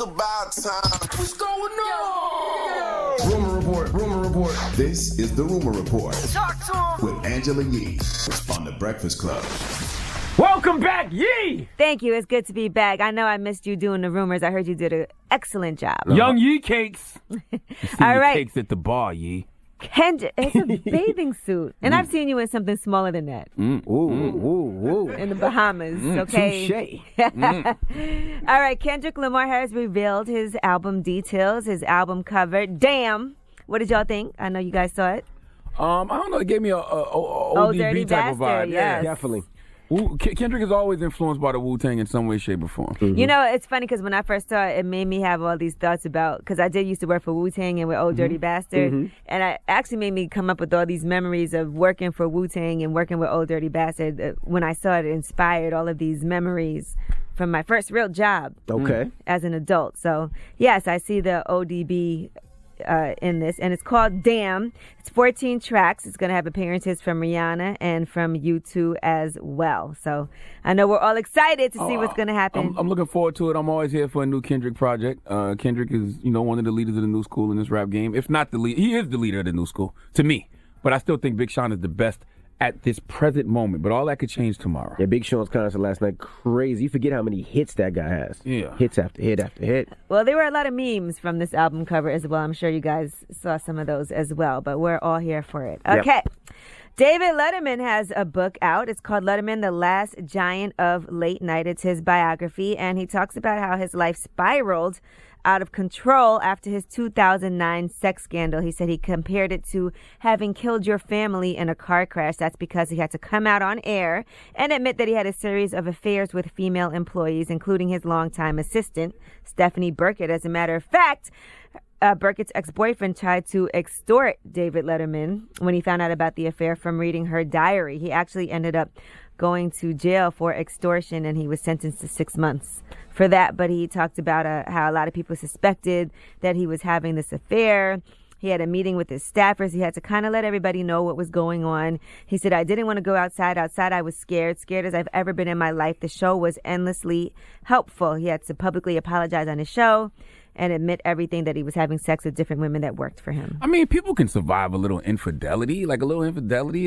about time. What's going on? Rumor report, rumor report. This is the Rumor Report Talk to him. with Angela Yee on The Breakfast Club. Welcome back, Yee! Thank you. It's good to be back. I know I missed you doing the rumors. I heard you did an excellent job. Young Yee cakes. All right. Cakes at the bar, Yee. Kendrick, it's a bathing suit. And I've seen you in something smaller than that. Ooh. In the Bahamas, okay? Touche. All right, Kendrick Lamar has revealed his album details, his album cover. Damn. What did y'all think? I know you guys saw it. I don't know. It gave me a Oh, Dirty ODB type of Bastard, vibe. yes. Definitely. Kendrick is always influenced by the Wu-Tang in some way, shape, or form. Mm-hmm. You know, it's funny because when I first saw it, it made me have all these thoughts about, because I did used to work for Wu-Tang and with Old Dirty Bastard, and it actually made me come up with all these memories of working for Wu-Tang and working with Old Dirty Bastard. When I saw it, it inspired all of these memories from my first real job as an adult. So, yes, I see the ODB in this, and it's called Damn. It's 14 tracks. It's going to have appearances from Rihanna and from U2 as well. So I know we're all excited to see what's going to happen. I'm looking forward to it. I'm always here for a new Kendrick project. Kendrick is, one of the leaders of the new school in this rap game. If not the lead, he is the leader of the new school to me. But I still think Big Sean is the best at this present moment, but all that could change tomorrow. Yeah, Big Sean's concert last night, crazy. You forget how many hits that guy has. Yeah. Hits after hit after hit. Well, there were a lot of memes from this album cover as well. I'm sure you guys saw some of those as well, but we're all here for it. Okay. Yep. David Letterman has a book out. It's called Letterman, the Last Giant of Late Night. It's his biography, and he talks about how his life spiraled out of control after his 2009 sex scandal. He said he compared it to having killed your family in a car crash. That's because he had to come out on air and admit that he had a series of affairs with female employees, including his longtime assistant, Stephanie Burkett. As a matter of fact, Burkett's ex-boyfriend tried to extort David Letterman when he found out about the affair from reading her diary. He actually ended up going to jail for extortion, and he was sentenced to 6 months for that. But he talked about how a lot of people suspected that he was having this affair. He had a meeting with his staffers. He had to kind of let everybody know what was going on. He said, I didn't want to go outside. Outside, I was scared as I've ever been in my life. The show was endlessly helpful. He had to publicly apologize on his show and admit everything, that he was having sex with different women that worked for him. I mean, people can survive a little infidelity,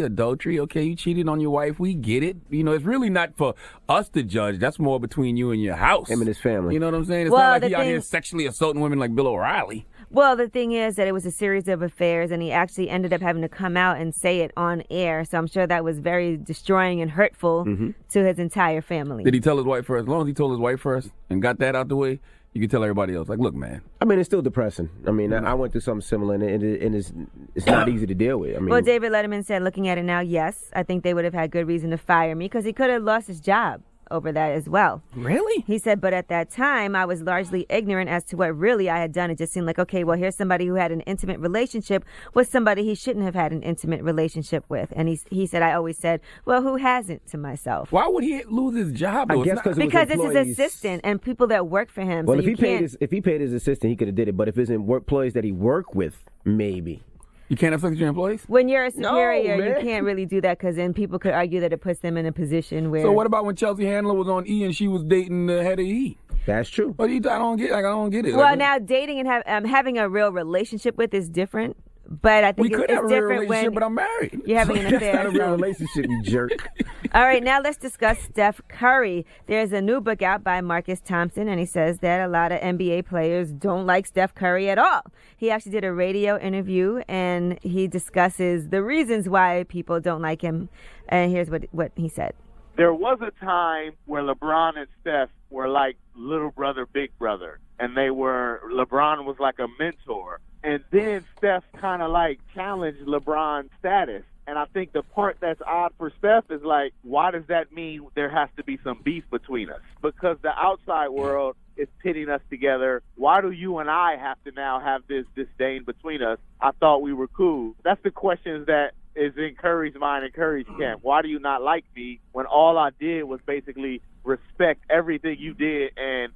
adultery. Okay, you cheated on your wife. We get it. It's really not for us to judge. That's more between you and your house. Him and his family. You know what I'm saying? It's not like he out here sexually assaulting women like Bill O'Reilly. Well, the thing is that it was a series of affairs, and he actually ended up having to come out and say it on air. So I'm sure that was very destroying and hurtful to his entire family. Did he tell his wife first? As long as he told his wife first and got that out the way, you can tell everybody else, like, look, man. I mean, it's still depressing. I mean, I went through something similar, and it's not easy to deal with. I mean, well, David Letterman said, looking at it now, yes, I think they would have had good reason to fire me because he could have lost his job over that as well. Really? He said, but at that time, I was largely ignorant as to what really I had done. It just seemed like, okay, well, here's somebody who had an intimate relationship with somebody he shouldn't have had an intimate relationship with. And he said, I always said, well, who hasn't, to myself. Why would he lose his job? I guess because it's his assistant and people that work for him. Well, so if he paid his assistant, he could have did it. But if it's employees that he worked with, maybe. You can't have sex with your employees? When you're a superior, you can't really do that because then people could argue that it puts them in a position where... So what about when Chelsea Handler was on E and she was dating the head of E? That's true. But I don't get it. Well, now dating and having a real relationship with is different. But I think it's different when but I'm married. You're having an affair. That's not a real relationship, you jerk. All right, now let's discuss Steph Curry. There's a new book out by Marcus Thompson, and he says that a lot of NBA players don't like Steph Curry at all. He actually did a radio interview, and he discusses the reasons why people don't like him. And here's what he said. There was a time where LeBron and Steph were like little brother, big brother, and LeBron was like a mentor. And then Steph kind of like challenged LeBron's status. And I think the part that's odd for Steph is like, why does that mean there has to be some beef between us? Because the outside world is pitting us together. Why do you and I have to now have this disdain between us? I thought we were cool. That's the questions that is in Curry's mind and Curry's camp. Why do you not like me when all I did was basically respect everything you did and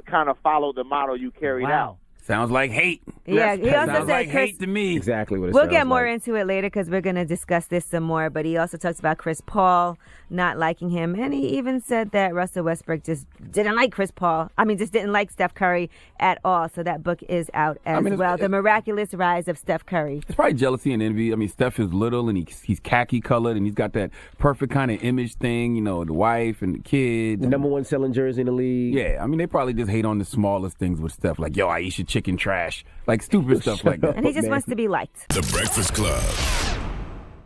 kind of follow the model you carried out? Sounds like hate. Yeah, he also Sounds said like Chris. hate to me. Exactly what it We'll sounds get more like. into it later because we're going to discuss this some more. But he also talks about Chris Paul not liking him. And he even said that Russell Westbrook just didn't like Chris Paul. I mean, just didn't like Steph Curry at all. So that book is out as well. The Miraculous Rise of Steph Curry. It's probably jealousy and envy. I mean, Steph is little and he's khaki colored and he's got that perfect kind of image thing, you know, the wife and the kids. The number one selling jersey in the league. Yeah, I mean, they probably just hate on the smallest things with Steph. Like, yo, I eat your chicken trash. Like, stupid stuff like that. And he just wants to be liked. The Breakfast Club.